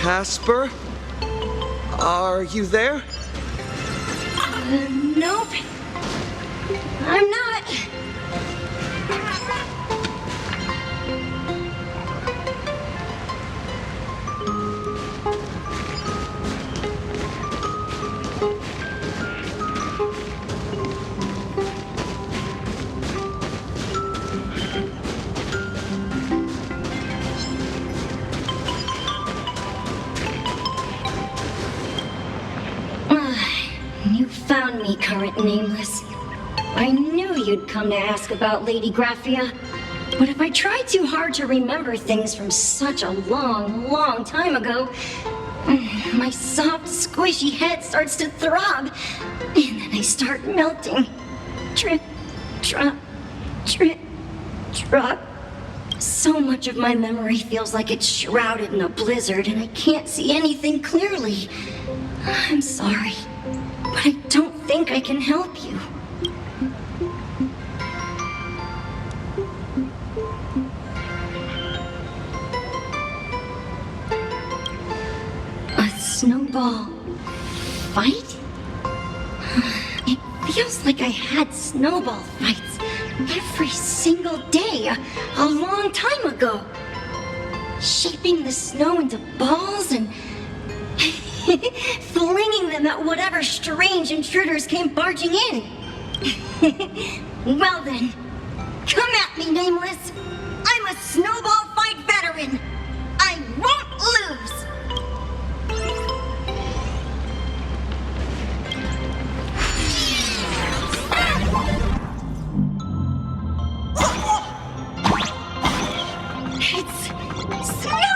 Casper? Are you there? Nope. I'm not. You found me, current nameless. I knew you'd come to ask about Lady Graphia. But if I try too hard to remember things from such a long, long time ago, my soft, squishy head starts to throb, and then I start melting. Drip, drop, drip, drop. So much of my memory feels like it's shrouded in a blizzard, and I can't see anything clearly. I'm sorry, but I don't think I can help you. A snowball fight? It feels like I had snowball fights every single day a long time ago. Shaping the snow into balls and flinging them at whatever strange intruders came barging in. Well then, come at me, Nameless. I'm a snowball fight veteran. I won't lose. It's snowing!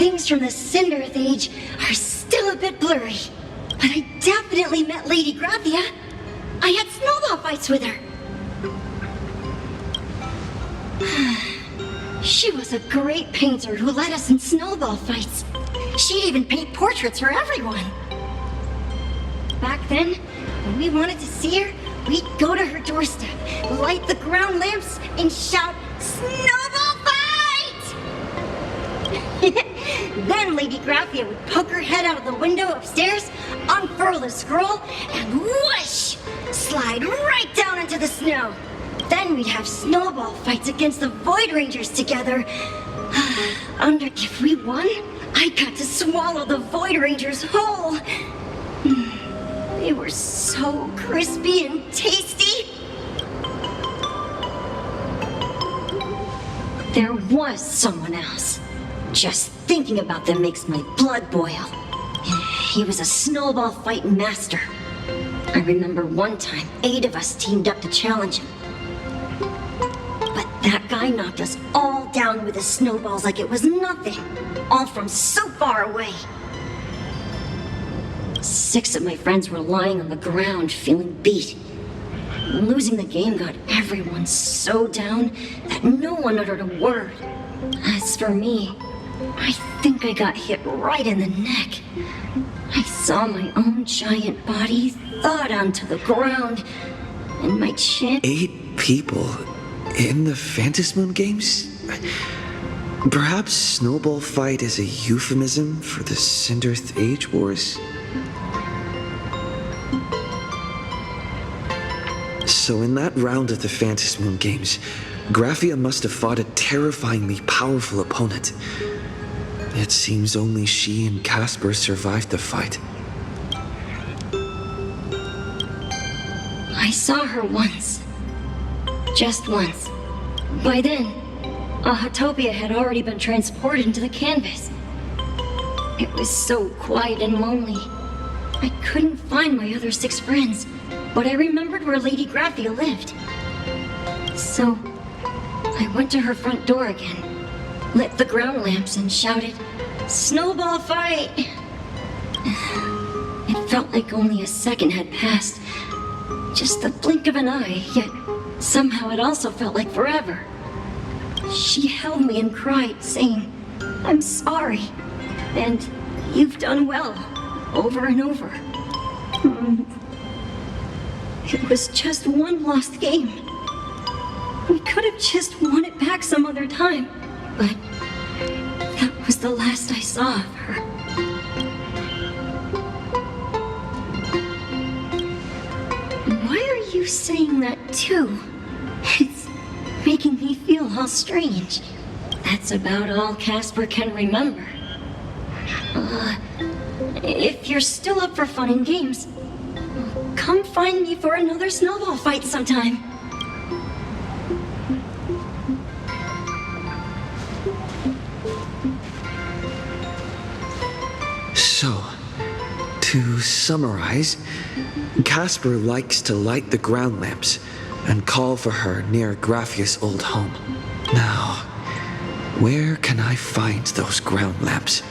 things from the Cinderth Age are still a bit blurry. But I definitely met Lady Graphia. I had snowball fights with her. She was a great painter who led us in snowball fights. She'd even paint portraits for everyone. Back then, when we wanted to see her, we'd go to her doorstep, light the ground lamps, and shout, "Snowball fight!" Then Lady Graphia would poke her head out of the window upstairs, unfurl the scroll, and whoosh! Slide right down into the snow. Then we'd have snowball fights against the Void Rangers together. If we won, I got to swallow the Void Rangers whole. They were so crispy and tasty. There was someone else. Just thinking about them makes my blood boil. He was a snowball fight master. I remember one time 8 of us teamed up to challenge him. But that guy knocked us all down with his snowballs like it was nothing. All from so far away. 6 of my friends were lying on the ground feeling beat. Losing the game got everyone so down that no one uttered a word. As for me, I think I got hit right in the neck. I saw my own giant body thud onto the ground, and my chin... 8 people in the Phantasmoon games? Perhaps Snowball Fight is a euphemism for the Cinderth Age Wars? So in that round of the Phantasmoon games, Graphia must have fought a terrifyingly powerful opponent. It seems only she and Casper survived the fight. I saw her once. Just once. By then, Ahatopia had already been transported into the canvas. It was so quiet and lonely. I couldn't find my other 6 friends, but I remembered where Lady Graphia lived. So, I went to her front door again, lit the ground lamps, and shouted, "Snowball fight!" It felt like only a second had passed. Just the blink of an eye, yet somehow it also felt like forever. She held me and cried, saying, "I'm sorry, and you've done well," over and over. It was just one lost game. We could have just won it back some other time, but that was the last I saw of her. Why are you saying that too? It's making me feel all strange. That's about all Casper can remember. If you're still up for fun and games, come find me for another snowball fight sometime. So, to summarize, Casper likes to light the ground lamps and call for her near Graphia's old home. Now, where can I find those ground lamps?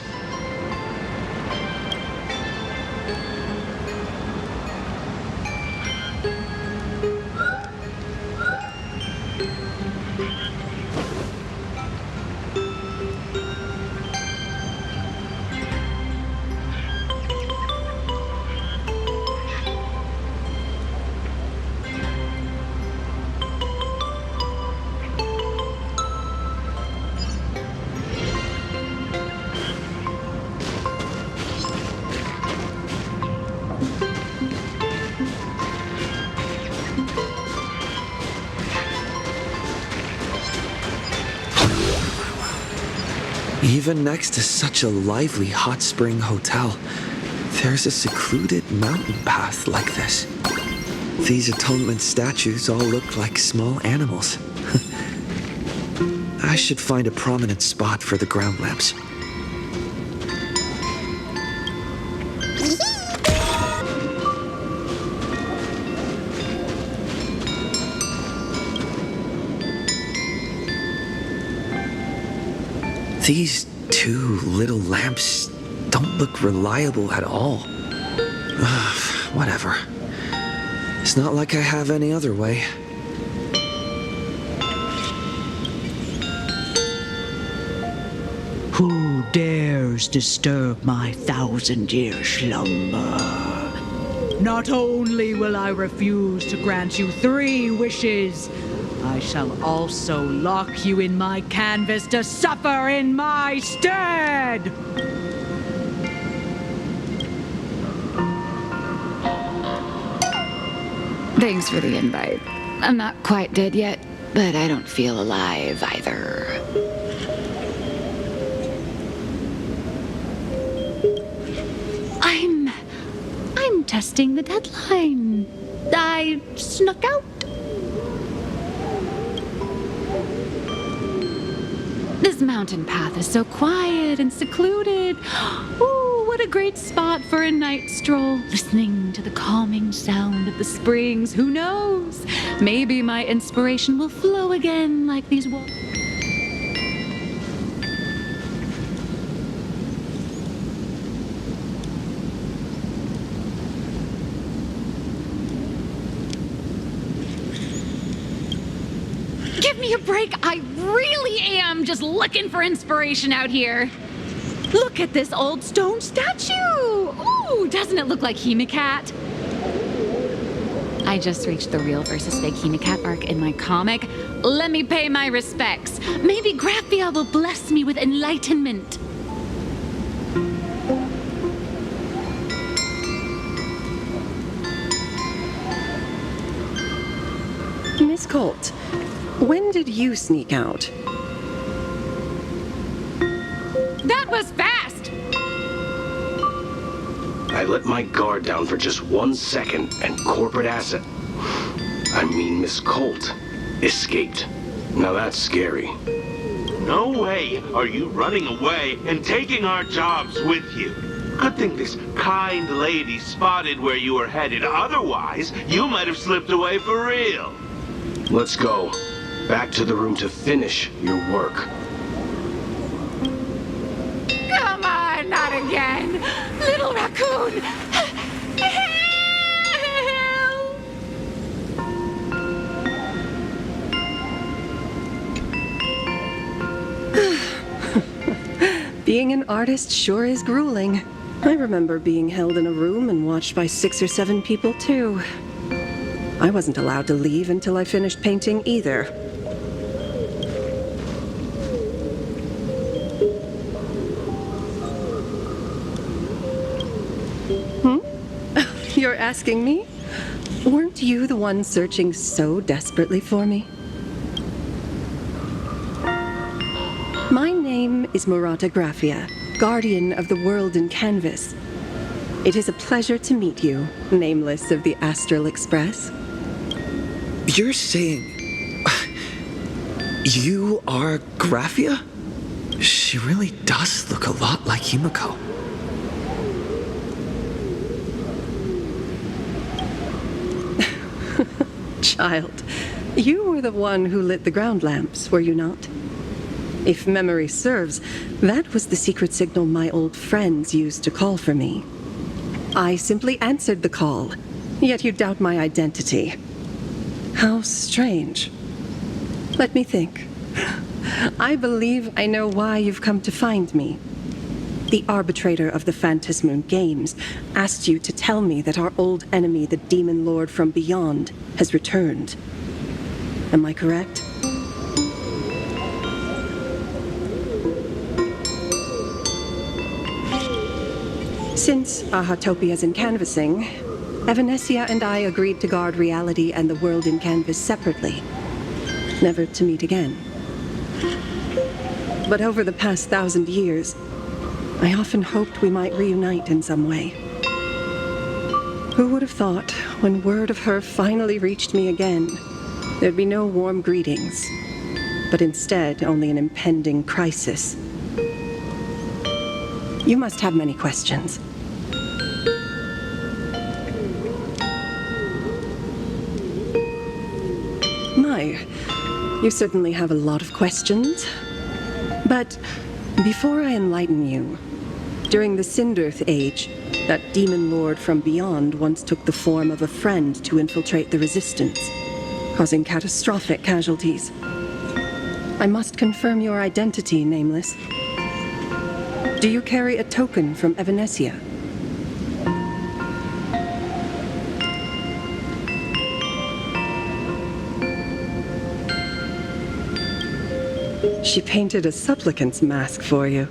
Even next to such a lively hot spring hotel, there's a secluded mountain path like this. These atonement statues all look like small animals. I should find a prominent spot for the ground lamps. These 2 little lamps don't look reliable at all. Whatever. It's not like I have any other way. Who dares disturb my 1,000-year slumber? Not only will I refuse to grant you 3 wishes, I shall also lock you in my canvas to suffer in my stead! Thanks for the invite. I'm not quite dead yet, but I don't feel alive either. I'm testing the deadline. I snuck out. This mountain path is so quiet and secluded. Ooh, what a great spot for a night stroll, listening to the calming sound of the springs. Who knows? Maybe my inspiration will flow again like these waters. Give me a break. I really am just looking for inspiration out here. Look at this old stone statue. Ooh, doesn't it look like Hemacat? I just reached the real versus fake Hemacat arc in my comic. Let me pay my respects. Maybe Graphia will bless me with enlightenment. Miss Colt, when did you sneak out? That was fast! I let my guard down for just 1 second, and corporate asset, Miss Colt, escaped. Now that's scary. No way are you running away and taking our jobs with you. Good thing this kind lady spotted where you were headed. Otherwise, you might have slipped away for real. Let's go. Back to the room to finish your work. Come on, not again! Little raccoon! Help! Being an artist sure is grueling. I remember being held in a room and watched by 6 or 7 people, too. I wasn't allowed to leave until I finished painting either. You're asking me? Weren't you the one searching so desperately for me? My name is Murata Graphia, guardian of the world in canvas. It is a pleasure to meet you, nameless of the Astral Express. You're saying... you are Graphia? She really does look a lot like Himiko. Child, you were the one who lit the ground lamps, were you not? If memory serves, that was the secret signal my old friends used to call for me. I simply answered the call, yet you doubt my identity. How strange. Let me think. I believe I know why you've come to find me. The arbitrator of the Phantasmoon Games asked you to tell me that our old enemy, the Demon Lord from Beyond, has returned. Am I correct? Since Ahatopia's in canvassing, Evanescia and I agreed to guard reality and the world in canvas separately, never to meet again. But over the past 1,000 years, I often hoped we might reunite in some way. Who would have thought, when word of her finally reached me again, there'd be no warm greetings, but instead only an impending crisis. You must have many questions. My, you certainly have a lot of questions. But Before I enlighten you, during the Sindirth Age, that demon lord from beyond once took the form of a friend to infiltrate the Resistance, causing catastrophic casualties. I must confirm your identity, Nameless. Do you carry a token from Evanesia? She painted a supplicant's mask for you.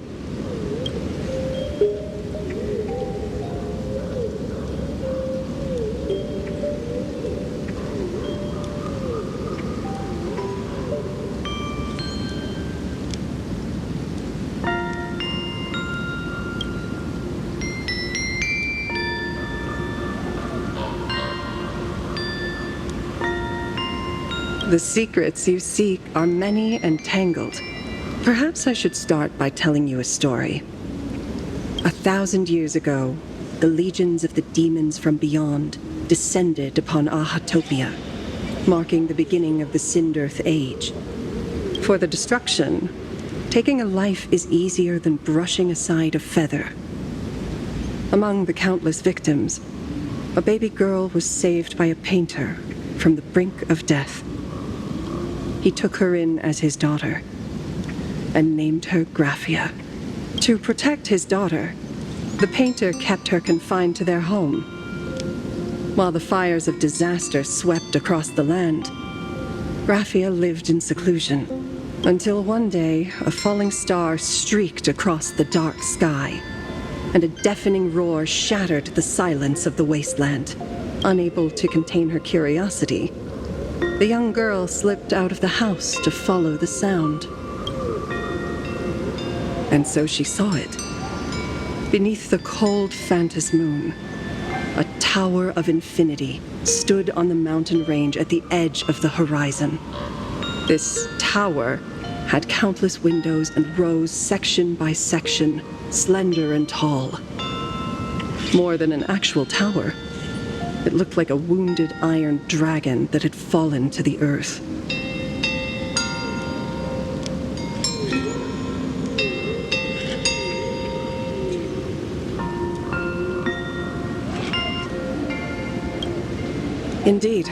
The secrets you seek are many and tangled. Perhaps I should start by telling you a story. 1,000 years ago, the legions of the demons from beyond descended upon Ahatopia, marking the beginning of the Sindirth Age. For the destruction, taking a life is easier than brushing aside a feather. Among the countless victims, a baby girl was saved by a painter from the brink of death. He took her in as his daughter and named her Graphia. To protect his daughter, the painter kept her confined to their home. While the fires of disaster swept across the land, Graphia lived in seclusion, until one day a falling star streaked across the dark sky, and a deafening roar shattered the silence of the wasteland. Unable to contain her curiosity, the young girl slipped out of the house to follow the sound. And so she saw it. Beneath the cold Phantas moon, a tower of infinity stood on the mountain range at the edge of the horizon. This tower had countless windows and rose section by section, slender and tall. More than an actual tower, it looked like a wounded iron dragon that had fallen to the earth. Indeed.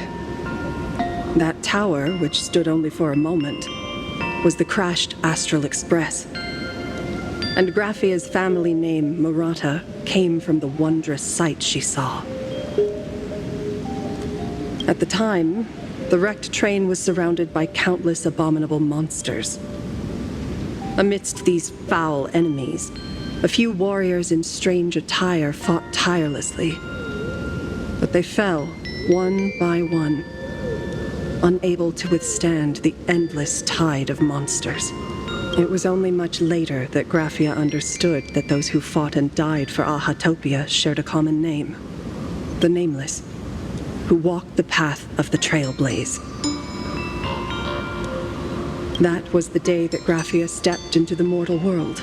That tower, which stood only for a moment, was the crashed Astral Express. And Graphia's family name, Murata, came from the wondrous sight she saw. At the time, the wrecked train was surrounded by countless abominable monsters. Amidst these foul enemies, a few warriors in strange attire fought tirelessly. But they fell, one by one, unable to withstand the endless tide of monsters. It was only much later that Graphia understood that those who fought and died for Ahatopia shared a common name: the Nameless, who walked the path of the Trailblaze. That was the day that Graphia stepped into the mortal world.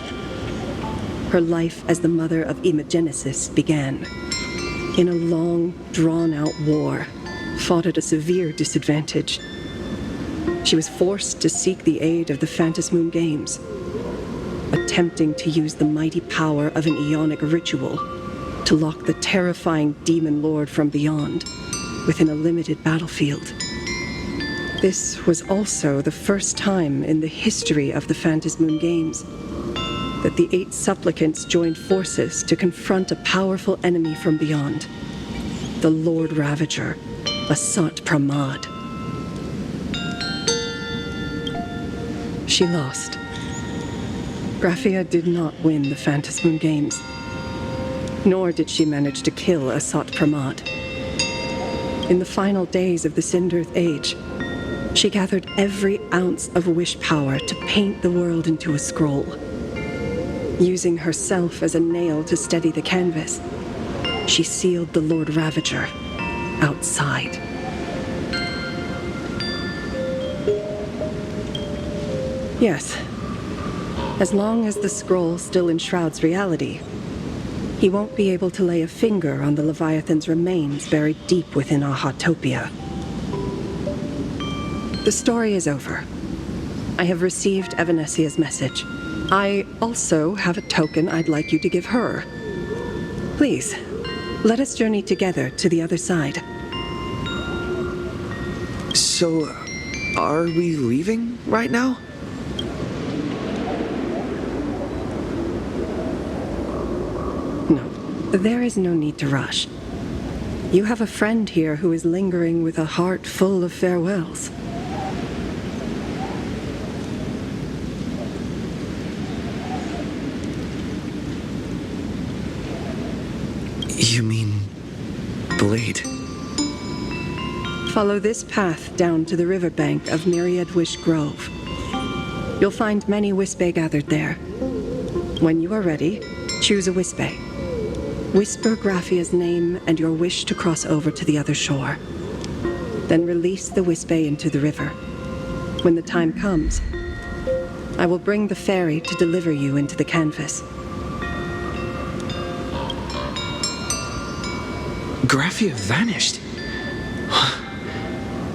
Her life as the mother of Imogenesis began. In a long, drawn-out war, fought at a severe disadvantage. She was forced to seek the aid of the Phantas Moon Games, attempting to use the mighty power of an Aeonic ritual to lock the terrifying demon lord from beyond within a limited battlefield. This was also the first time in the history of the Phantas Moon Games that the 8 supplicants joined forces to confront a powerful enemy from beyond, the Lord Ravager, Asat Pramad. She lost. Graphia did not win the Phantas Moon Games, nor did she manage to kill Asat Pramad. In the final days of the Sindirth Age, she gathered every ounce of wish power to paint the world into a scroll. Using herself as a nail to steady the canvas, she sealed the Lord Ravager outside. Yes, as long as the scroll still enshrouds reality, he won't be able to lay a finger on the Leviathan's remains buried deep within Ahatopia. The story is over. I have received Evanesia's message. I also have a token I'd like you to give her. Please, let us journey together to the other side. So, are we leaving right now? No, there is no need to rush. You have a friend here who is lingering with a heart full of farewells. You mean... Blade? Follow this path down to the riverbank of Myriad Wish Grove. You'll find many Wispe gathered there. When you are ready, choose a Wispe. Whisper Graphia's name and your wish to cross over to the other shore. Then release the Wispe into the river. When the time comes, I will bring the ferry to deliver you into the canvas. Graphia vanished.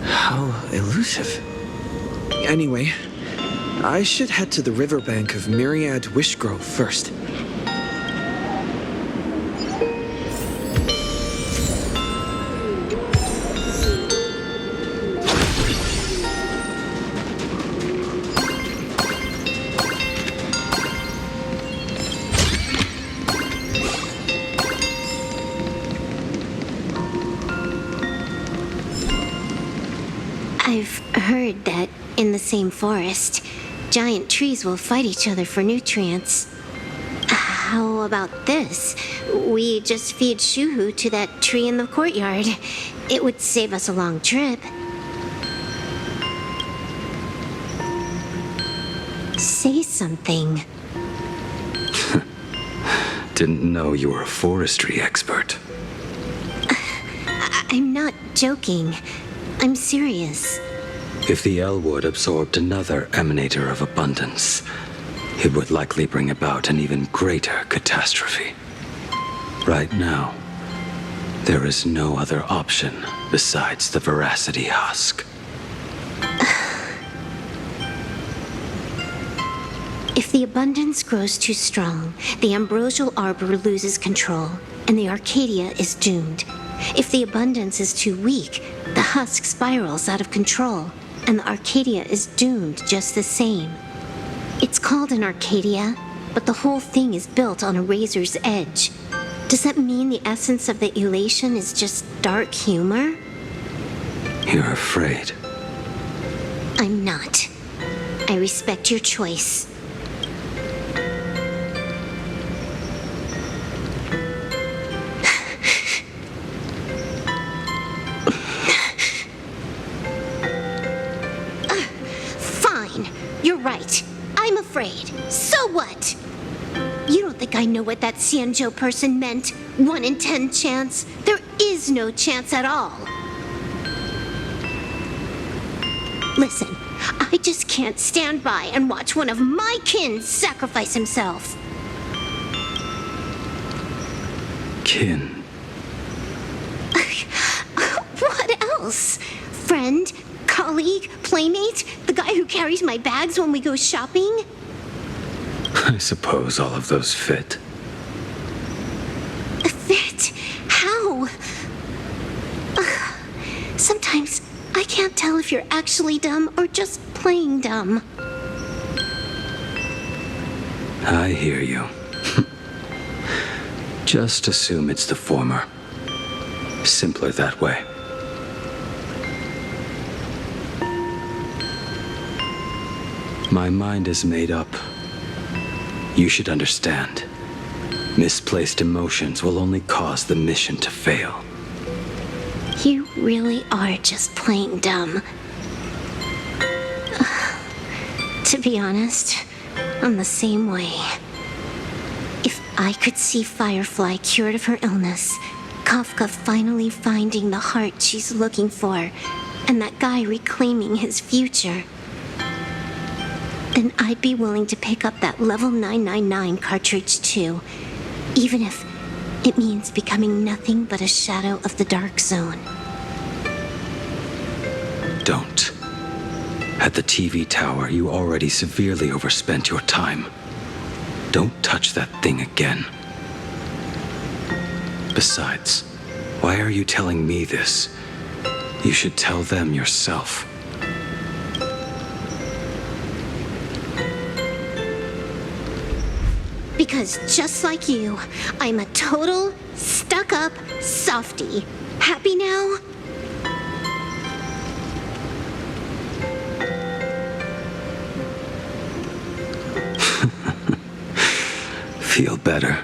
How elusive. Anyway, I should head to the riverbank of Myriad Wishgrove first. I've heard that in the same forest, giant trees will fight each other for nutrients. How about this? We just feed Shuhu to that tree in the courtyard. It would save us a long trip. Say something. Didn't know you were a forestry expert. I'm not joking. I'm serious. If the Elwood absorbed another emanator of abundance, it would likely bring about an even greater catastrophe. Right now, there is no other option besides the Veracity Husk. If the abundance grows too strong, the ambrosial arbor loses control, and the Arcadia is doomed. If the abundance is too weak, the husk spirals out of control, and the Arcadia is doomed just the same. It's called an Arcadia, but the whole thing is built on a razor's edge. Does that mean the essence of the elation is just dark humor? You're afraid. I'm not. I respect your choice. You're right. I'm afraid. So what? You don't think I know what that Xianzhou person meant? 1 in 10 chance? There is no chance at all. Listen, I just can't stand by and watch one of my kin sacrifice himself. Kin. What else? Friend? Colleague? Playmate? The guy who carries my bags when we go shopping? I suppose all of those fit. Fit? How? Sometimes I can't tell if you're actually dumb or just playing dumb. I hear you. Just assume it's the former. Simpler that way. My mind is made up. You should understand. Misplaced emotions will only cause the mission to fail. You really are just plain dumb. To be honest, I'm the same way. If I could see Firefly cured of her illness, Kafka finally finding the heart she's looking for, and that guy reclaiming his future, then I'd be willing to pick up that level 999 cartridge too, even if it means becoming nothing but a shadow of the Dark Zone. Don't. At the TV tower, you already severely overspent your time. Don't touch that thing again. Besides, why are you telling me this? You should tell them yourself. Because just like you, I'm a total stuck-up softie. Happy now? Feel better?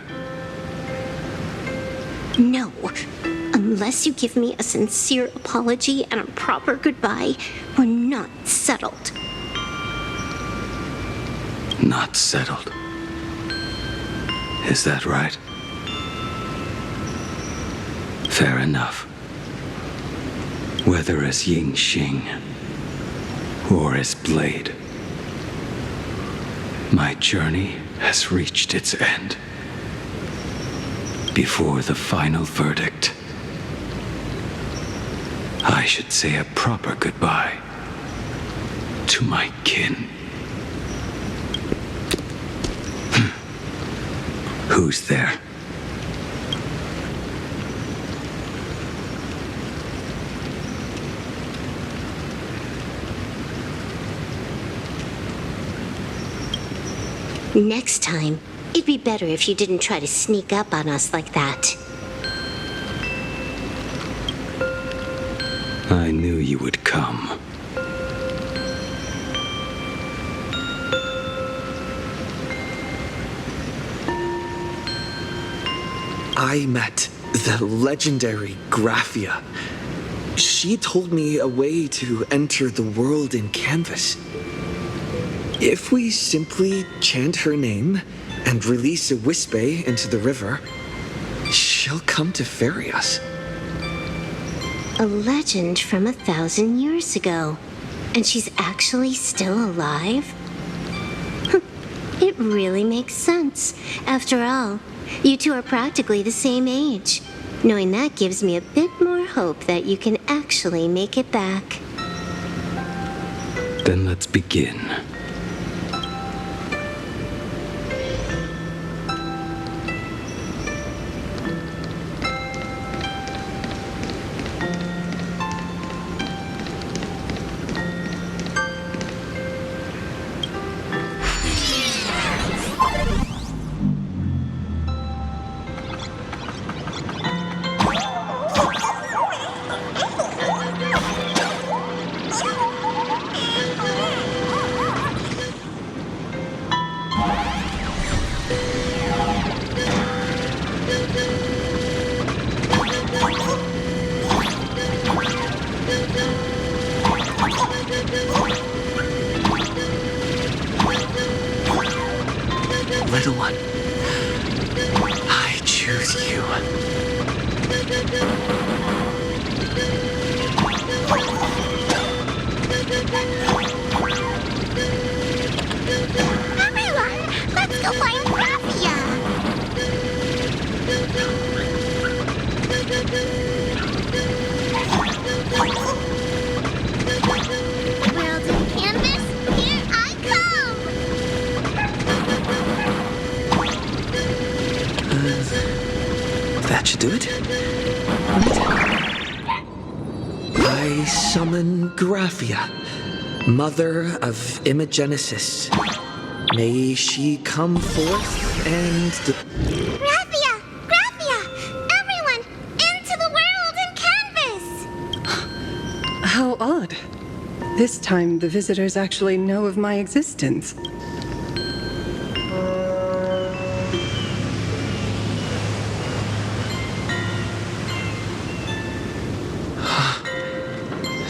No. Unless you give me a sincere apology and a proper goodbye, we're not settled. Not settled. Is that right? Fair enough. Whether as Ying Xing or as Blade, my journey has reached its end. Before the final verdict, I should say a proper goodbye to my kin. Who's there? Next time, it'd be better if you didn't try to sneak up on us like that. I knew you would come. I met the legendary Graphia. She told me a way to enter the world in canvas. If we simply chant her name and release a Wispe into the river, she'll come to ferry us. A legend from 1,000 years ago. And she's actually still alive? It really makes sense. After all, you two are practically the same age. Knowing that gives me a bit more hope that you can actually make it back. Then let's begin. Little one, I choose you. Everyone, let's go find Graphia! World in canvas, here I come! That should do it. I summon Graphia, mother of Imogenesis. May she come forth and... Graphia! Graphia! Everyone, into the world in canvas! How odd. This time, the visitors actually know of my existence.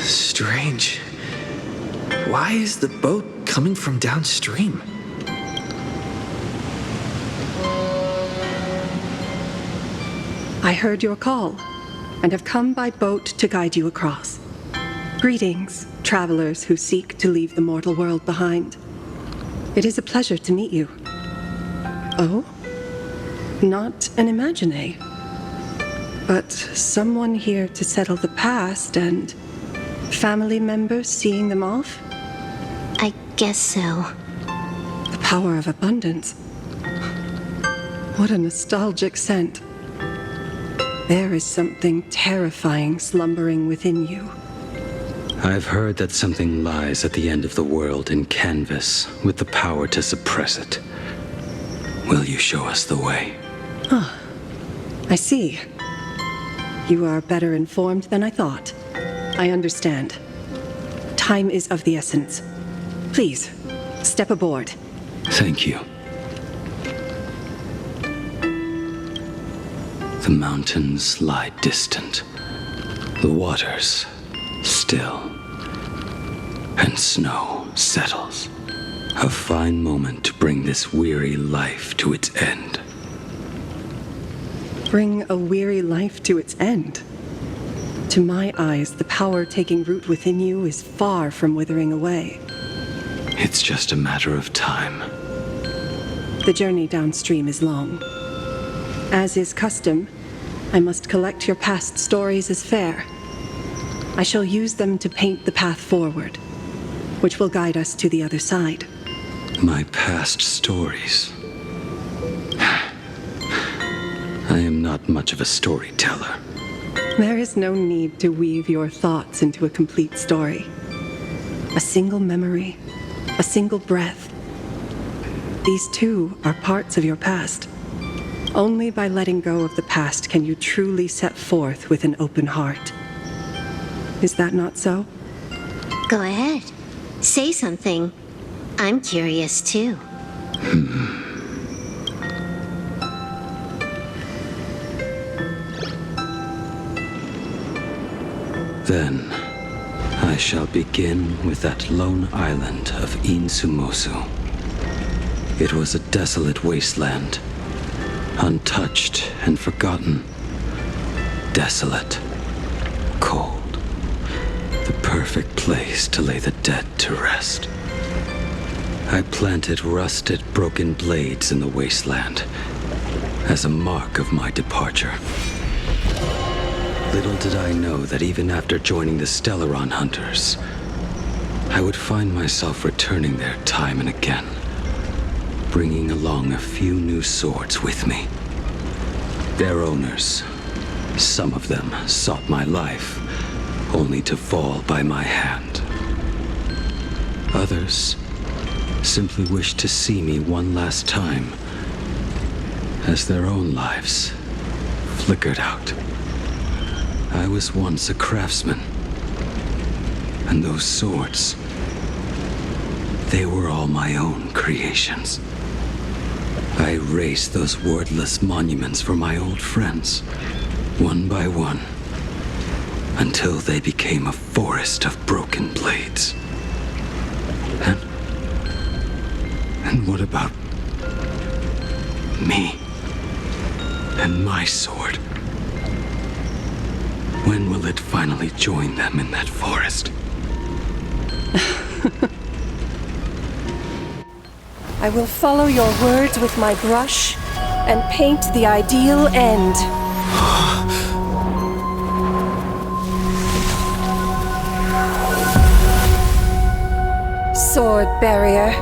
Strange. Why is the boat coming from downstream? I heard your call, and have come by boat to guide you across. Greetings, travelers who seek to leave the mortal world behind. It is a pleasure to meet you. Oh? Not an imagine, but someone here to settle the past and family members seeing them off? I guess so. The power of abundance. What a nostalgic scent. There is something terrifying slumbering within you. I've heard that something lies at the end of the world in canvas with the power to suppress it. Will you show us the way? I see. You are better informed than I thought. I understand. Time is of the essence. Please, step aboard. Thank you. The mountains lie distant. The waters still. And snow settles. A fine moment to bring this weary life to its end. Bring a weary life to its end. To my eyes, the power taking root within you is far from withering away. It's just a matter of time. The journey downstream is long. As is custom, I must collect your past stories as fare. I shall use them to paint the path forward, which will guide us to the other side. My past stories. I am not much of a storyteller. There is no need to weave your thoughts into a complete story. A single memory, a single breath. These too are parts of your past. Only by letting go of the past can you truly set forth with an open heart. Is that not so? Go ahead. Say something. I'm curious too. Then, I shall begin with that lone island of Insumosu. It was a desolate wasteland, untouched and forgotten. Desolate, cold, the perfect place to lay the dead to rest. I planted rusted, broken blades in the wasteland as a mark of my departure. Little did I know that even after joining the Stellaron Hunters, I would find myself returning there time and again, bringing along a few new swords with me. Their owners, some of them sought my life, only to fall by my hand. Others simply wished to see me one last time, as their own lives flickered out. I was once a craftsman, and those swords, they were all my own creations. I erased those wordless monuments for my old friends, one by one, until they became a forest of broken blades. And what about me and my sword? When will it finally join them in that forest? I will follow your words with my brush and paint the ideal end. Sword barrier.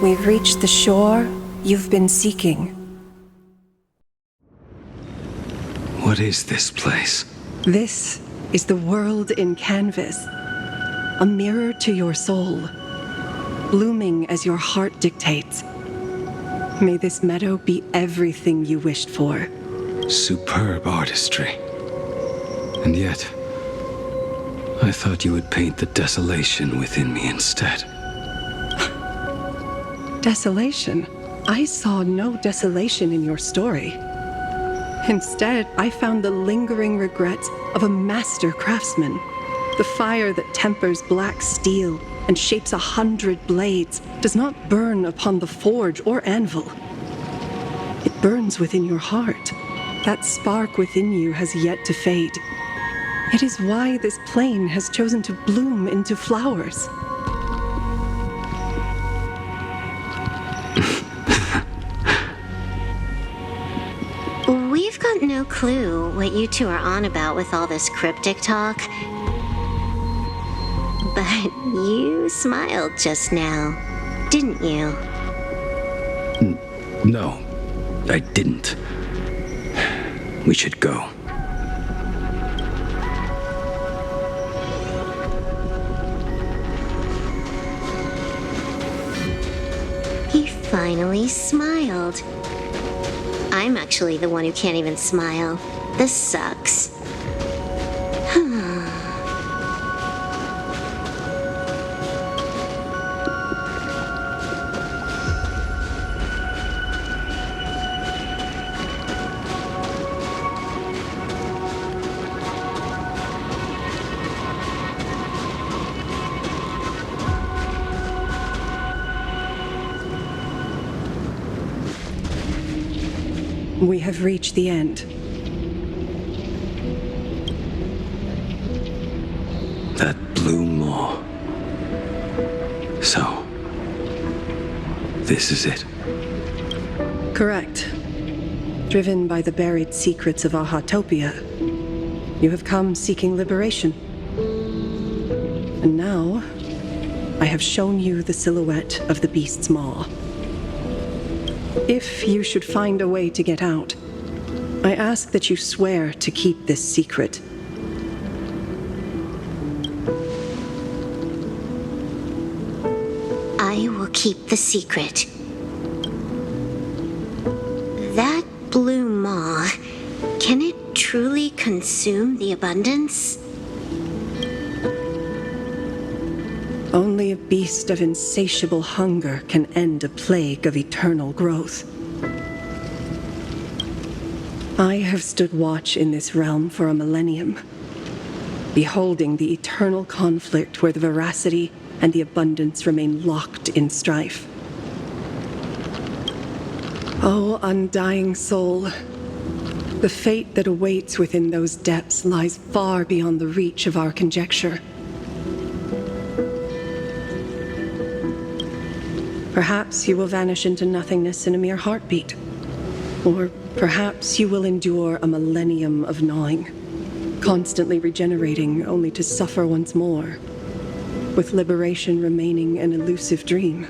We've reached the shore you've been seeking. What is this place? This is the world in canvas, a mirror to your soul, blooming as your heart dictates. May this meadow be everything you wished for. Superb artistry. And yet, I thought you would paint the desolation within me instead. Desolation? I saw no desolation in your story. Instead, I found the lingering regrets of a master craftsman. The fire that tempers black steel and shapes 100 blades does not burn upon the forge or anvil. It burns within your heart. That spark within you has yet to fade. It is why this plain has chosen to bloom into flowers. We've got no clue what you two are on about with all this cryptic talk. But you smiled just now, didn't you? No, I didn't. We should go. He finally smiled. I'm actually the one who can't even smile. This sucks. We have reached the end. That blue maw. So, this is it. Correct. Driven by the buried secrets of Ahatopia, you have come seeking liberation. And now, I have shown you the silhouette of the beast's maw. If you should find a way to get out, I ask that you swear to keep this secret. I will keep the secret. That blue maw, can it truly consume the abundance? Only a beast of insatiable hunger can end a plague of eternal growth. I have stood watch in this realm for a millennium, beholding the eternal conflict where the veracity and the abundance remain locked in strife. Oh, undying soul, the fate that awaits within those depths lies far beyond the reach of our conjecture. Perhaps you will vanish into nothingness in a mere heartbeat. Or perhaps you will endure a millennium of gnawing, constantly regenerating only to suffer once more, with liberation remaining an elusive dream.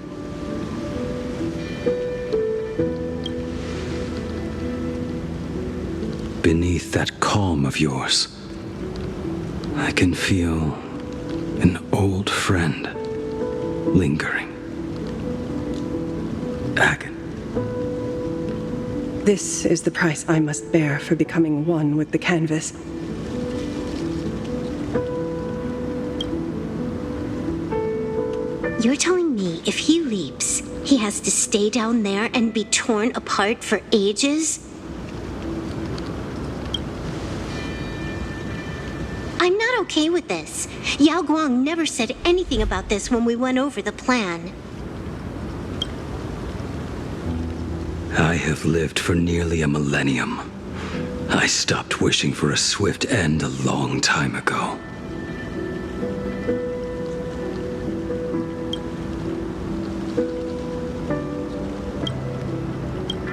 Beneath that calm of yours, I can feel an old friend lingering. Agon. This is the price I must bear for becoming one with the canvas. You're telling me if he leaps, he has to stay down there and be torn apart for ages? I'm not okay with this. Yao Guang never said anything about this when we went over the plan. I have lived for nearly a millennium. I stopped wishing for a swift end a long time ago.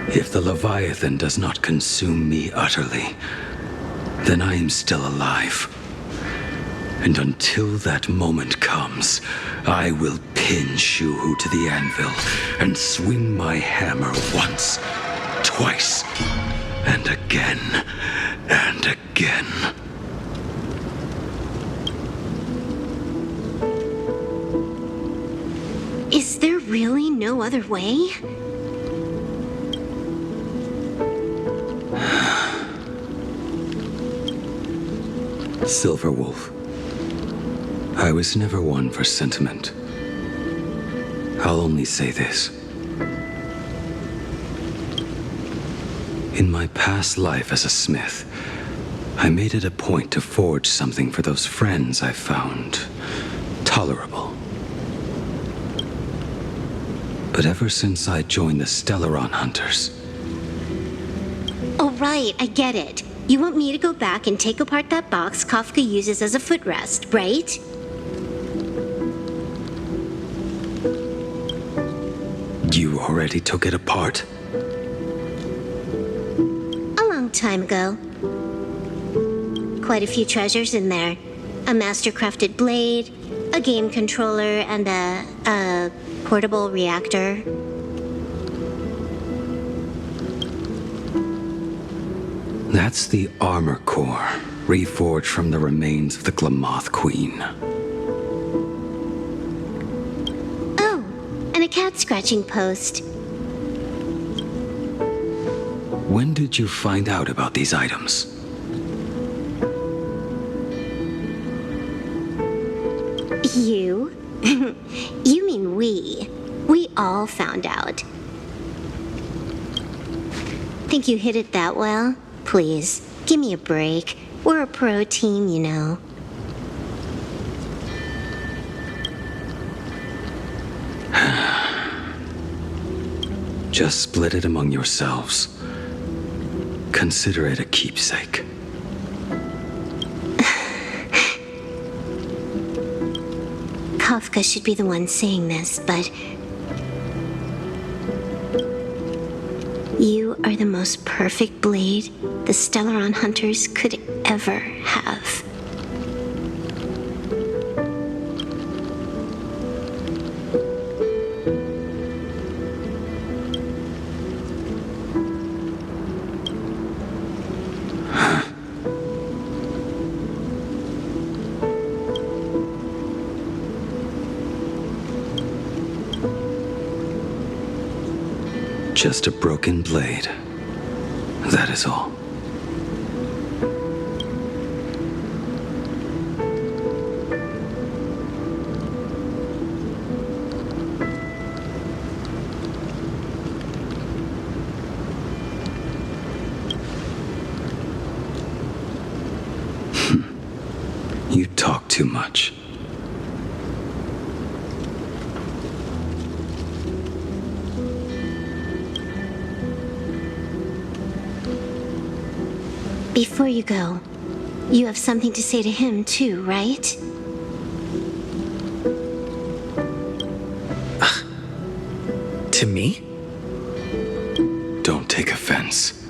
If the Leviathan does not consume me utterly, then I am still alive. And until that moment comes, I will pin Shuhu to the anvil and swing my hammer once, twice, and again, and again. Is there really no other way? Silverwolf, I was never one for sentiment. I'll only say this. In my past life as a smith, I made it a point to forge something for those friends I found tolerable. But ever since I joined the Stellaron Hunters... Oh, right, I get it. You want me to go back and take apart that box Kafka uses as a footrest, right? You already took it apart? A long time ago. Quite a few treasures in there. A master-crafted blade, a game controller, and a portable reactor. That's the armor core, reforged from the remains of the Glamoth Queen. Oh, and a cat scratching post. When did you find out about these items? You? You mean we. We all found out. Think you hid it that well? Please, give me a break. We're a pro team, you know. Just split it among yourselves. Consider it a keepsake. Kafka should be the one saying this, but you are the most perfect blade the Stellaron hunters could ever have. Just a broken blade. That is all. You talk too much. Before you go, you have something to say to him too, right? To me? Don't take offense.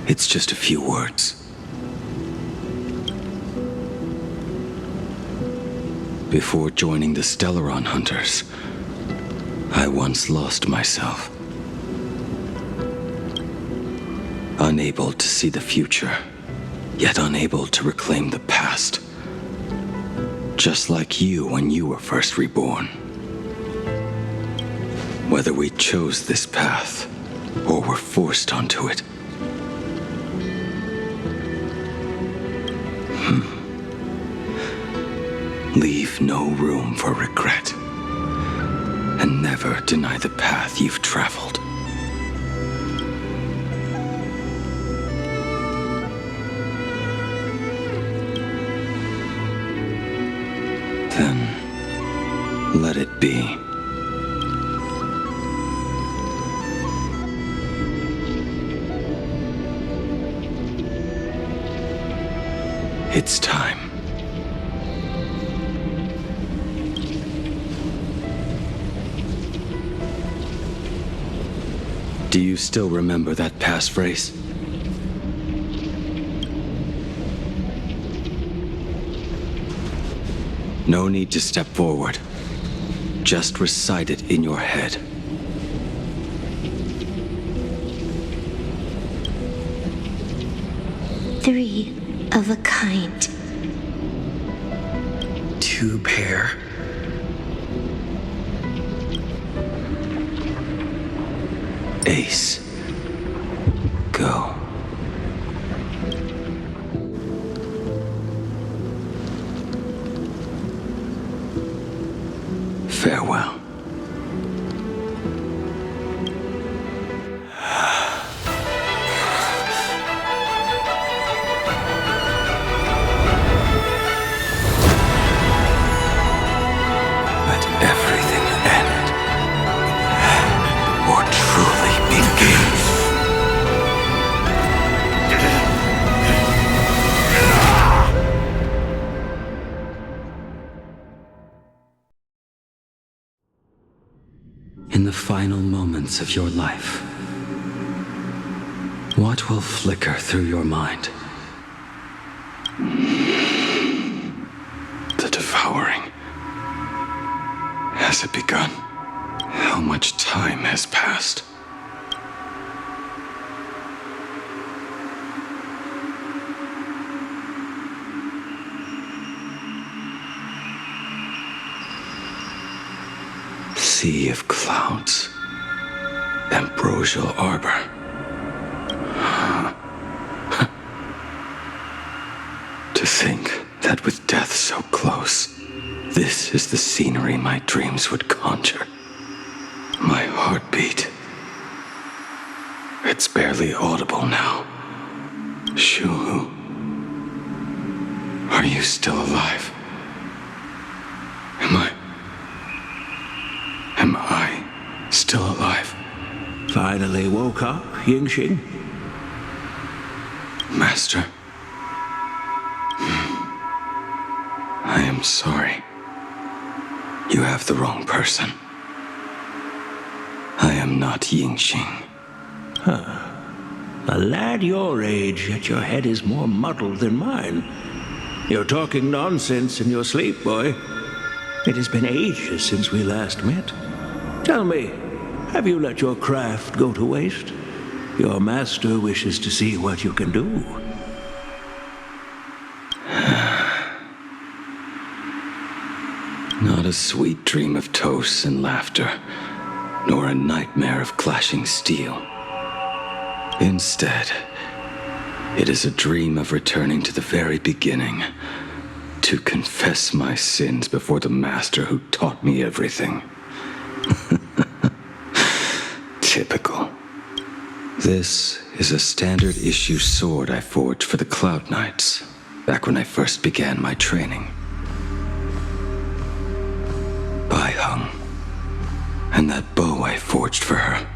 It's just a few words. Before joining the Stellaron Hunters, I once lost myself. Unable to see the future, yet unable to reclaim the past. Just like you when you were first reborn. Whether we chose this path, or were forced onto it. Leave no room for regret. And never deny the path you've traveled. Then, let it be. It's time. Do you still remember that passphrase? No need to step forward. Just recite it in your head. Three of a kind. Two pair. Ace. Go. Farewell. Let everything end, or truly begin. In the final moments of your life, what will flicker through your mind? The devouring. Has it begun? How much time has passed? sea of clouds. Ambrosial arbor. To think that with death so close, this is the scenery my dreams would conjure. My heartbeat. It's barely audible now. Shuhu, are you still alive? Am I still alive? Finally woke up, Yingxing? Master. I am sorry. You have the wrong person. I am not Yingxing. A lad your age, yet your head is more muddled than mine. You're talking nonsense in your sleep, boy. It has been ages since we last met. Tell me, have you let your craft go to waste? Your master wishes to see what you can do. Not a sweet dream of toasts and laughter, nor a nightmare of clashing steel. Instead, it is a dream of returning to the very beginning, to confess my sins before the master who taught me everything. Typical. This is a standard issue sword I forged for the Cloud Knights, back when I first began my training. Bai Hung, and that bow I forged for her.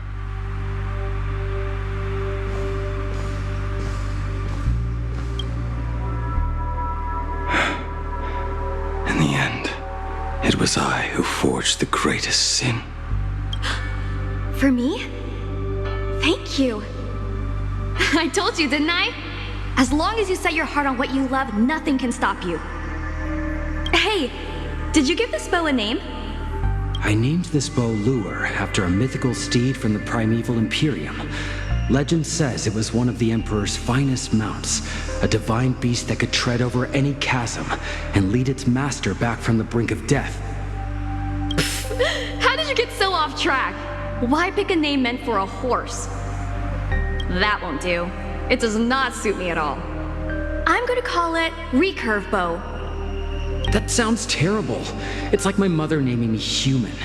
In the end, it was I who forged the greatest sin. For me? Thank you. I told you, didn't I? As long as you set your heart on what you love, nothing can stop you. Hey, did you give this bow a name? I named this bow Lure after a mythical steed from the primeval Imperium. Legend says it was one of the Emperor's finest mounts, a divine beast that could tread over any chasm and lead its master back from the brink of death. How did you get so off track? Why pick a name meant for a horse? That won't do. It does not suit me at all. I'm gonna call it Recurve Bow. That sounds terrible. It's like my mother naming me Human.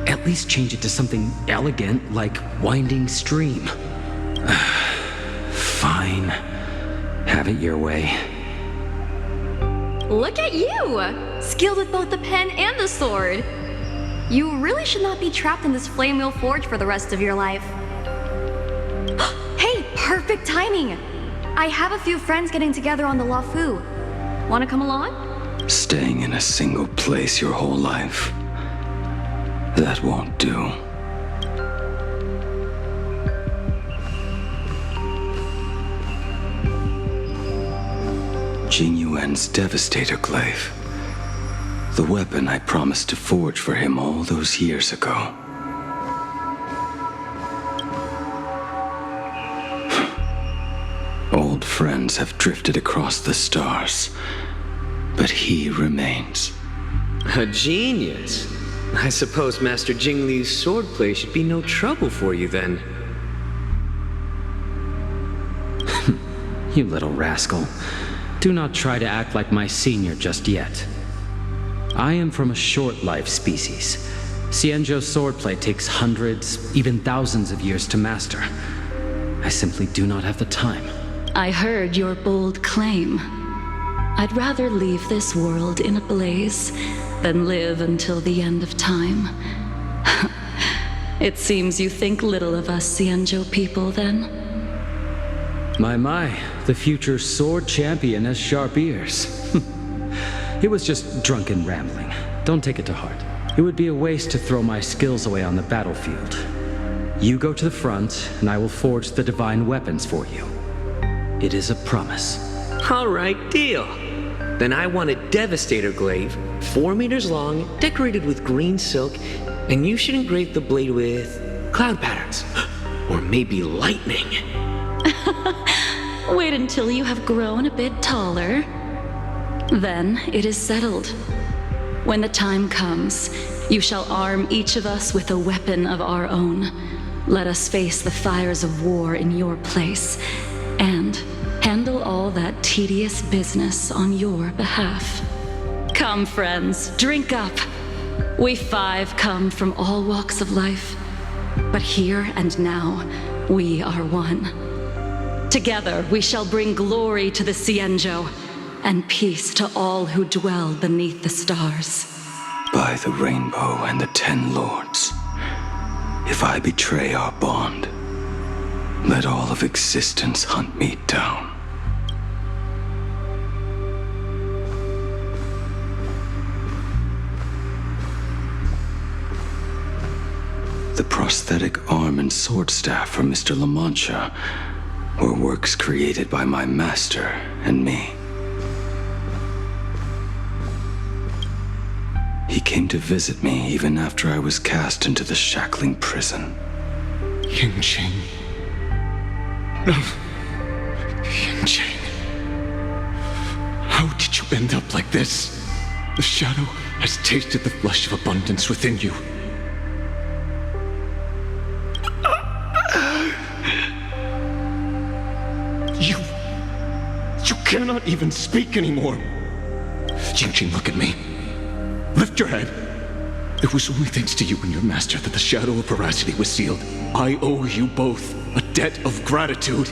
At least change it to something elegant like Winding Stream. Fine. Have it your way. Look at you! Skilled with both the pen and the sword. You really should not be trapped in this flame wheel forge for the rest of your life. Hey, perfect timing! I have a few friends getting together on the Luofu. Wanna come along? Staying in a single place your whole life. That won't do. Jing Yuan's Devastator Glaive. The weapon I promised to forge for him all those years ago. Old friends have drifted across the stars, but he remains. A genius. I suppose Master Jing Li's swordplay should be no trouble for you then. You little rascal. Do not try to act like my senior just yet. I am from a short-life species. Xianzhou's swordplay takes hundreds, even thousands of years to master. I simply do not have the time. I heard your bold claim. I'd rather leave this world in a blaze than live until the end of time. It seems you think little of us Xianzhou people, then? My, the future sword champion has sharp ears. It was just drunken rambling. Don't take it to heart. It would be a waste to throw my skills away on the battlefield. You go to the front, and I will forge the divine weapons for you. It is a promise. All right, deal. Then I want a Devastator Glaive, 4 meters long, decorated with green silk, and you should engrave the blade with cloud patterns. Or maybe lightning. Wait until you have grown a bit taller. Then it is settled. When the time comes, you shall arm each of us with a weapon of our own. Let us face the fires of war in your place, and handle all that tedious business on your behalf. Come, friends, drink up. We 5 come from all walks of life, but here and now, we are one. Together, we shall bring glory to the Cienjo, and peace to all who dwell beneath the stars. By the rainbow and the 10 lords, if I betray our bond, let all of existence hunt me down. The prosthetic arm and sword staff for Mr. La Mancha were works created by my master and me. He came to visit me even after I was cast into the shackling prison. Yingqing. No. Yingqing. How did you end up like this? The shadow has tasted the flesh of abundance within you. You cannot even speak anymore. Yingqing, look at me. Lift your head. It was only thanks to you and your master that the shadow of veracity was sealed. I owe you both a debt of gratitude.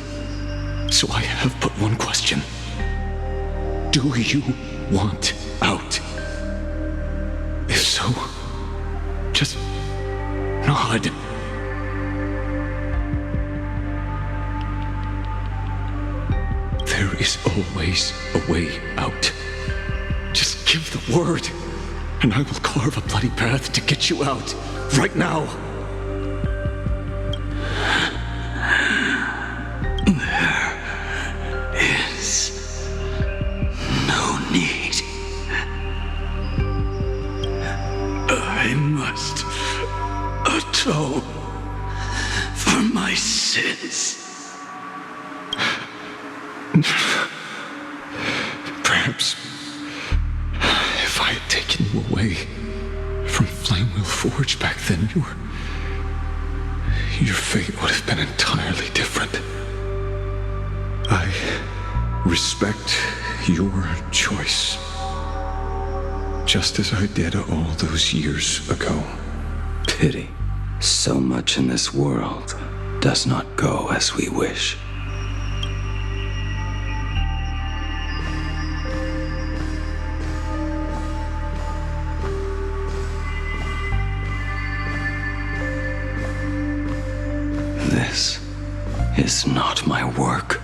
So I have but one question. Do you want out? If so, just nod. There is always a way out. Just give the word, and I will carve a bloody path to get you out, right now. There is no need. I must atone for my sins. Perhaps if I had taken you away from Flamewheel Forge back then, your fate would have been entirely different. I respect your choice, just as I did all those years ago. Pity. So much in this world does not go as we wish. This is not my work.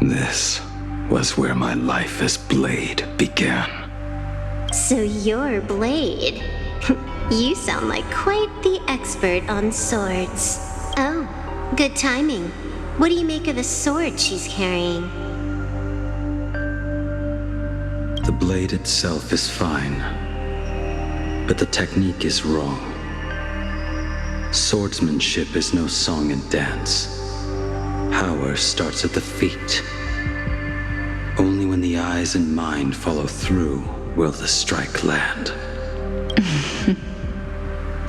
This was where my life as Blade began. So you're Blade. You sound like quite the expert on swords. Oh, good timing. What do you make of the sword she's carrying? The blade itself is fine, but the technique is wrong. Swordsmanship is no song and dance. Power starts at the feet. Only when the eyes and mind follow through will the strike land.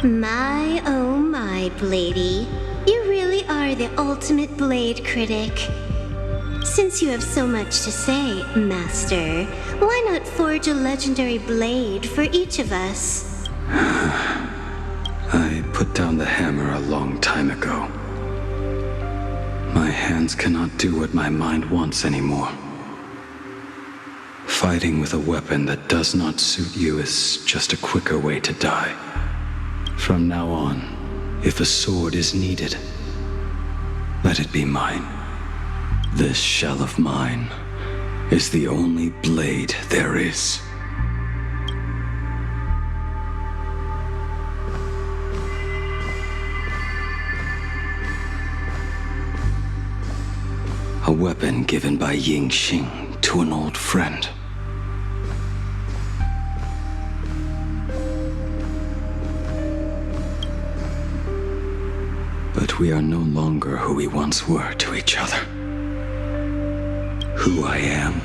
My, oh my, Bladey. You really are the ultimate blade critic. Since you have so much to say, Master, why not forge a legendary blade for each of us? I put down the hammer a long time ago. My hands cannot do what my mind wants anymore. Fighting with a weapon that does not suit you is just a quicker way to die. From now on, if a sword is needed, let it be mine. This shell of mine is the only blade there is. A weapon given by Yingqing to an old friend. But we are no longer who we once were to each other. Who I am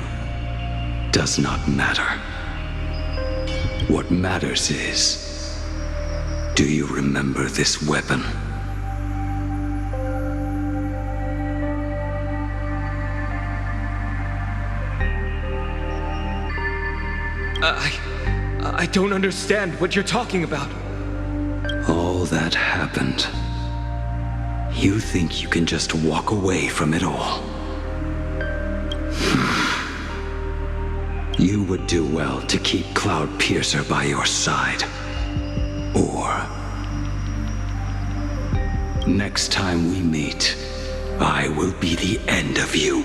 does not matter. What matters is, do you remember this weapon? I don't understand what you're talking about. All that happened. You think you can just walk away from it all? You would do well to keep Cloud Piercer by your side. Or, next time we meet, I will be the end of you.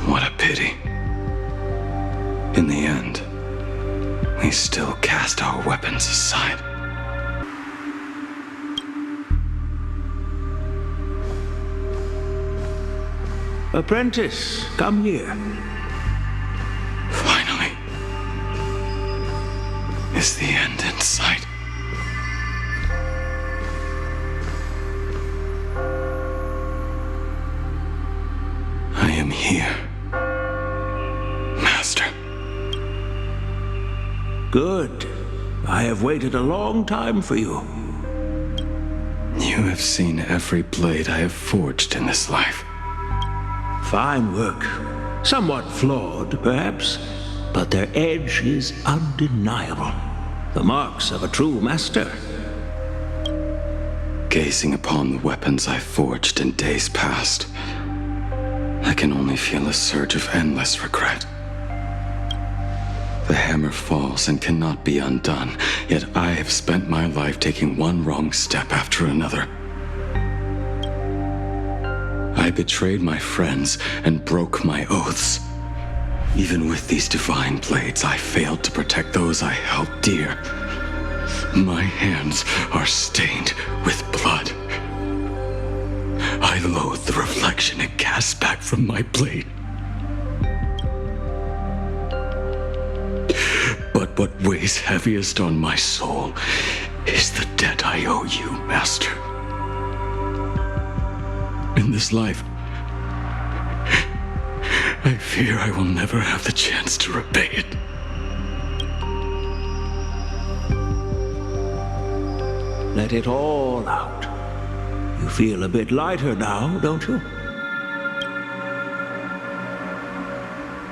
What a pity. In the end, we still cast our weapons aside. Apprentice, come here. Finally. Is the end in sight? I am here, Master. Good. I have waited a long time for you. You have seen every blade I have forged in this life. Fine work. Somewhat flawed, perhaps, but their edge is undeniable. The marks of a true master. Gazing upon the weapons I forged in days past, I can only feel a surge of endless regret. The hammer falls and cannot be undone, yet I have spent my life taking one wrong step after another. I betrayed my friends and broke my oaths. Even with these divine blades, I failed to protect those I held dear. My hands are stained with blood. I loathe the reflection it casts back from my blade. But what weighs heaviest on my soul is the debt I owe you, Master. In this life, I fear I will never have the chance to repay it. Let it all out. You feel a bit lighter now, don't you?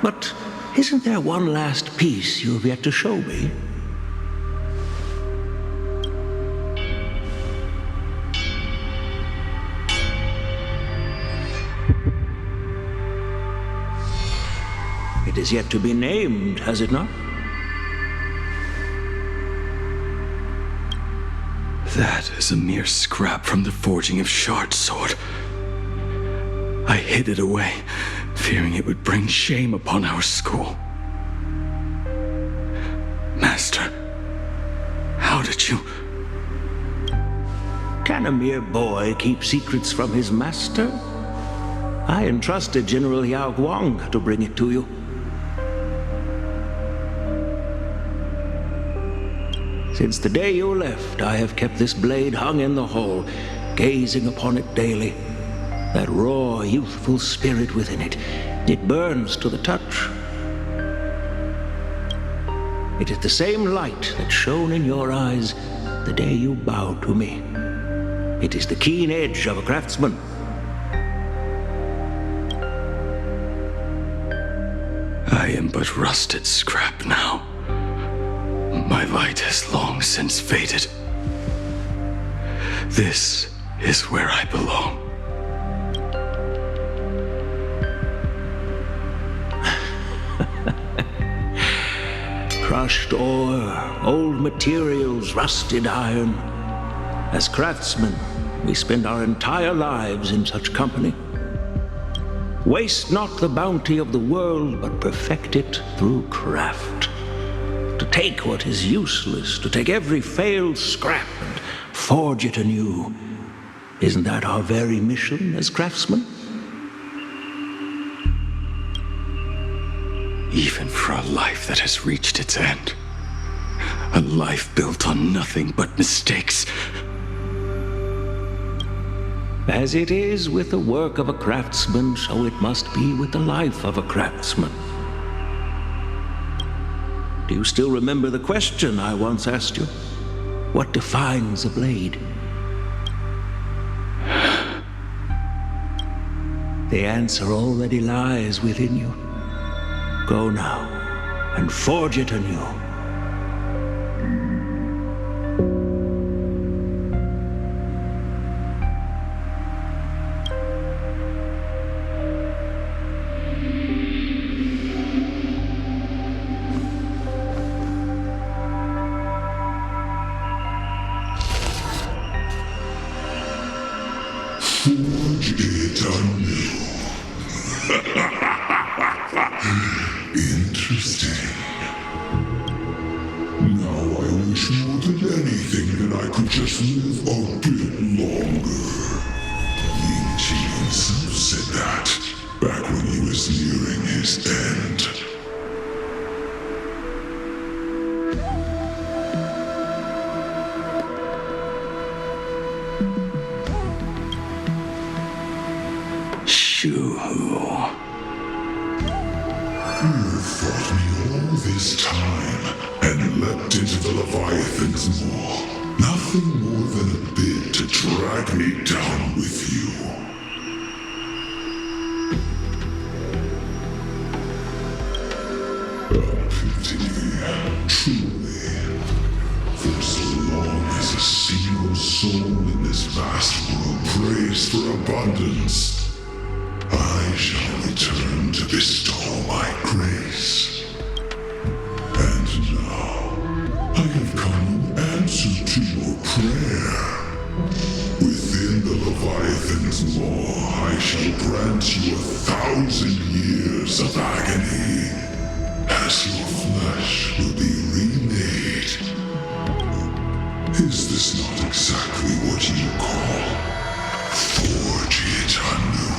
But isn't there one last piece you've yet to show me? It is yet to be named, has it not? That is a mere scrap from the forging of Shard's sword. I hid it away, fearing it would bring shame upon our school. Master, how did you... Can a mere boy keep secrets from his master? I entrusted General Yao Guang to bring it to you. Since the day you left, I have kept this blade hung in the hall, gazing upon it daily. That raw, youthful spirit within it, it burns to the touch. It is the same light that shone in your eyes the day you bowed to me. It is the keen edge of a craftsman. I am but rusted scrap now. My light has long since faded. This is where I belong. Crushed ore, old materials, rusted iron. As craftsmen, we spend our entire lives in such company. Waste not the bounty of the world, but perfect it through craft. To take what is useless, to take every failed scrap and forge it anew. Isn't that our very mission as craftsmen? Even for a life that has reached its end. A life built on nothing but mistakes. As it is with the work of a craftsman, so it must be with the life of a craftsman. Do you still remember the question I once asked you? What defines a blade? The answer already lies within you. Go now and forge it anew. Forge it anew. Interesting. Now I wish more than anything that I could just live a bit longer. Ying Qi himself said that back when he was nearing his end. You fought me all this time and leapt into the Leviathan's maw. Nothing more than a bit to drag me down with you. A pity, truly. For so long as a single soul in this vast world prays for abundance, I shall return to bestow my grace. And now, I have come in answer to your prayer. Within the Leviathan's maw, I shall grant you 1,000 years of agony, as your flesh will be remade. Is this not exactly what you call forge it anew?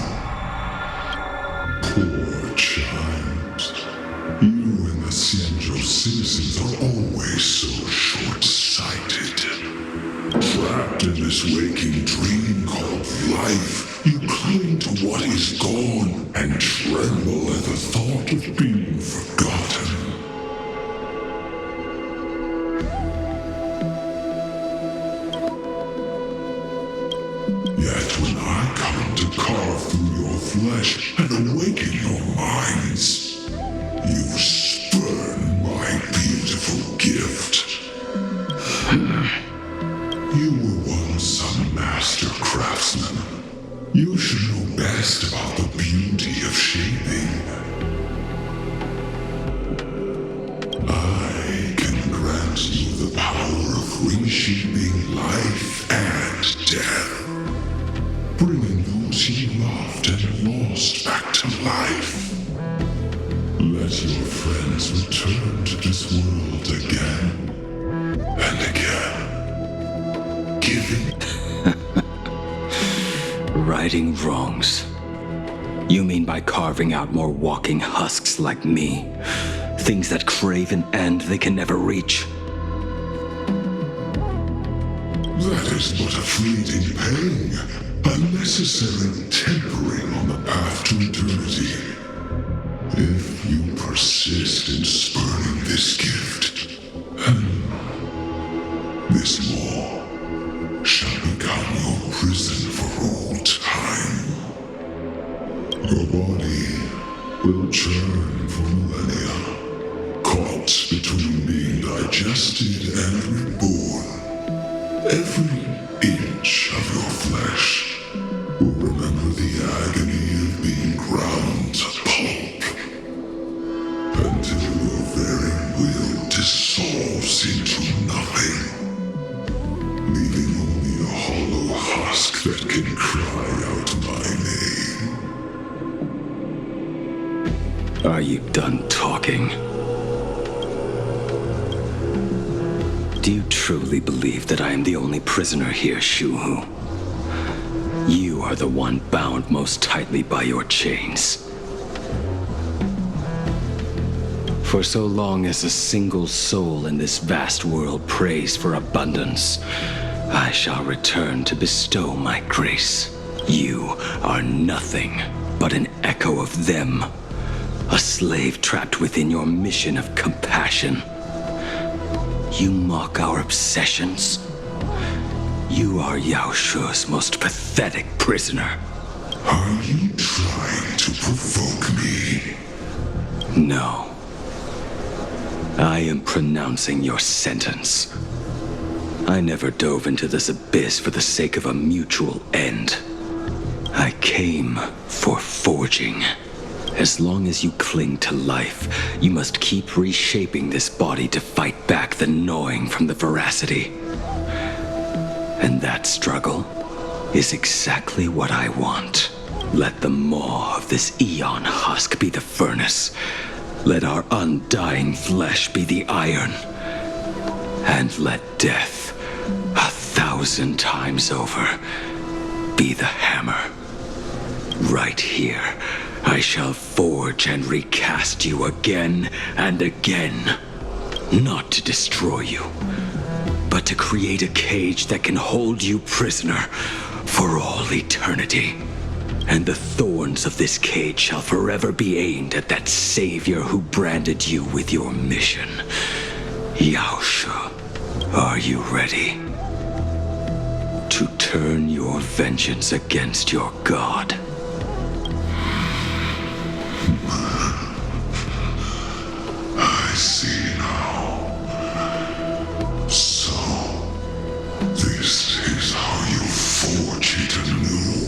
Poor child. You and the Xianzhou citizens are always so short-sighted. Trapped in this waking dream called life, you cling to what is gone and tremble at the thought of being forgotten. Yet when I come to carve through your flesh and awaken your minds, you spurn my beautiful gift. You were once a master craftsman. You should know best about the beauty of shaping. I can grant you the power of reshaping life and death, bringing those you loved and lost back to life. Let your friends return to this world again and again, giving. Righting wrongs. You mean by carving out more walking husks like me? Things that crave an end they can never reach? That is but a fleeting pang, a necessary tempering on the path to eternity. If you persist in spurning this gift, this law shall become your prison for all time. Your body will churn for millennia, caught between being digested and reborn. Every inch of your flesh will remember the agony of being ground to pulp, until your very will dissolves into nothing, leaving only a hollow husk that can cry out my name. Are you done talking? Do you truly believe that I am the only prisoner here, Shuhu? You are the one bound most tightly by your chains. For so long as a single soul in this vast world prays for abundance, I shall return to bestow my grace. You are nothing but an echo of them. A slave trapped within your mission of compassion. You mock our obsessions. You are Yao Shu's most pathetic prisoner. Are you trying to provoke me? No. I am pronouncing your sentence. I never dove into this abyss for the sake of a mutual end. I came for forging. As long as you cling to life, you must keep reshaping this body to fight back the gnawing from the veracity. And that struggle is exactly what I want. Let the maw of this eon husk be the furnace. Let our undying flesh be the iron. And let death, 1,000 times over, be the hammer. Right here, I shall forge and recast you again and again. Not to destroy you, but to create a cage that can hold you prisoner for all eternity. And the thorns of this cage shall forever be aimed at that savior who branded you with your mission. Yao Shu, are you ready to turn your vengeance against your god? I see now. So, this is how you forge it anew.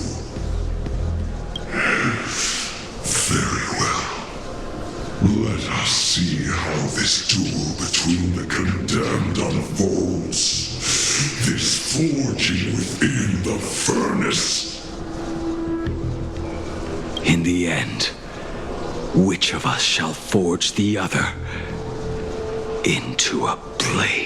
Very well. Let us see how this duel between the condemned unfolds. This forging within the furnace. In the end, which of us shall forge the other into a blade?